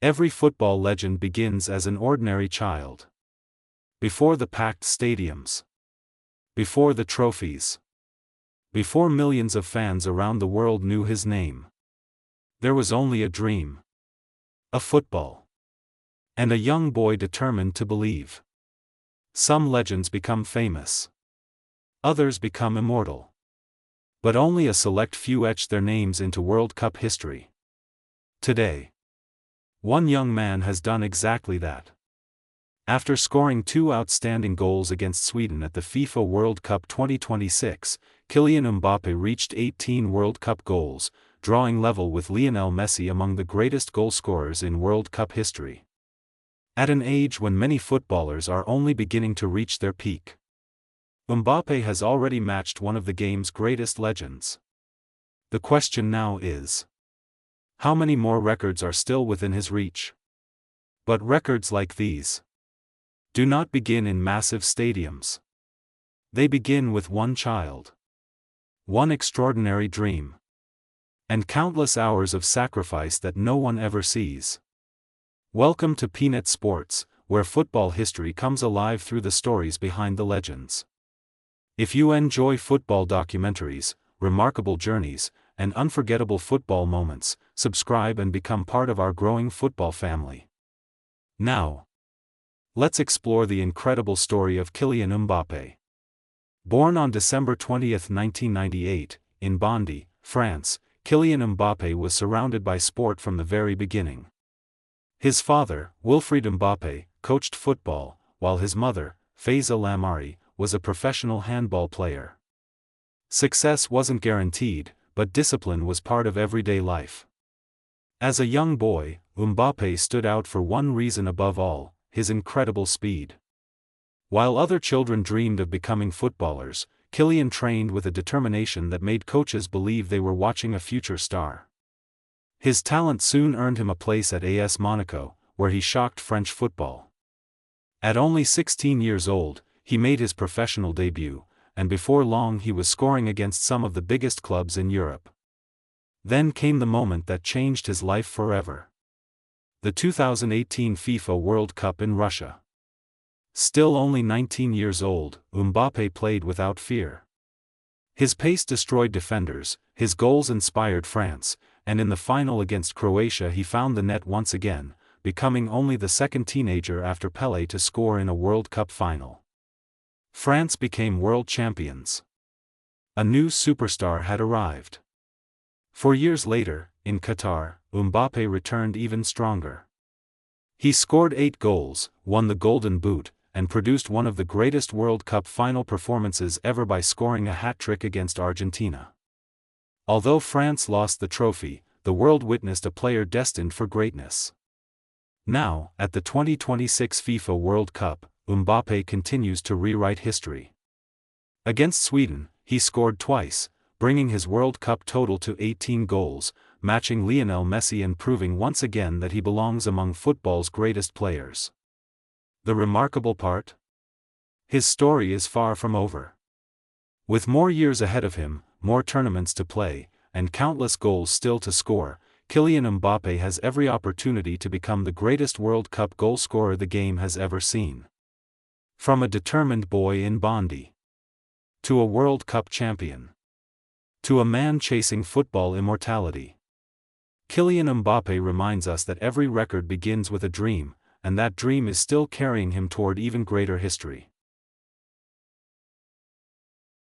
Every football legend begins as an ordinary child. Before the packed stadiums. Before the trophies. Before millions of fans around the world knew his name. There was only a dream. A football. And a young boy determined to believe. Some legends become famous. Others become immortal. But only a select few etch their names into World Cup history. Today, one young man has done exactly that. After scoring 2 outstanding goals against Sweden at the FIFA World Cup 2026, Kylian Mbappe reached 18 World Cup goals, drawing level with Lionel Messi among the greatest goalscorers in World Cup history. At an age when many footballers are only beginning to reach their peak, Mbappe has already matched one of the game's greatest legends. The question now is, how many more records are still within his reach? But records like these do not begin in massive stadiums. They begin with one child, one extraordinary dream, and countless hours of sacrifice that no one ever sees. Welcome to PNET SPORTS, where football history comes alive through the stories behind the legends. If you enjoy football documentaries, remarkable journeys, and unforgettable football moments, subscribe and become part of our growing football family. Now, let's explore the incredible story of Kylian Mbappe. Born on December 20, 1998, in Bondy, France, Kylian Mbappe was surrounded by sport from the very beginning. His father, Wilfried Mbappe, coached football, while his mother, Faiza Lamari, was a professional handball player. Success wasn't guaranteed, but discipline was part of everyday life. As a young boy, Mbappe stood out for one reason above all: his incredible speed. While other children dreamed of becoming footballers, Kylian trained with a determination that made coaches believe they were watching a future star. His talent soon earned him a place at AS Monaco, where he shocked French football. At only 16 years old, he made his professional debut, and before long he was scoring against some of the biggest clubs in Europe. Then came the moment that changed his life forever. The 2018 FIFA World Cup in Russia. Still only 19 years old, Mbappe played without fear. His pace destroyed defenders, his goals inspired France, and in the final against Croatia he found the net once again, becoming only the second teenager after Pelé to score in a World Cup final. France became world champions. A new superstar had arrived. 4 years later, in Qatar, Mbappe returned even stronger. He scored 8 goals, won the Golden Boot, and produced one of the greatest World Cup final performances ever by scoring a hat-trick against Argentina. Although France lost the trophy, the world witnessed a player destined for greatness. Now, at the 2026 FIFA World Cup, Mbappe continues to rewrite history. Against Sweden, he scored twice, bringing his World Cup total to 18 goals, matching Lionel Messi and proving once again that he belongs among football's greatest players. The remarkable part? His story is far from over. With more years ahead of him, more tournaments to play, and countless goals still to score, Kylian Mbappe has every opportunity to become the greatest World Cup goalscorer the game has ever seen. From a determined boy in Bondy, to a World Cup champion, to a man chasing football immortality, Kylian Mbappe reminds us that every record begins with a dream, and that dream is still carrying him toward even greater history.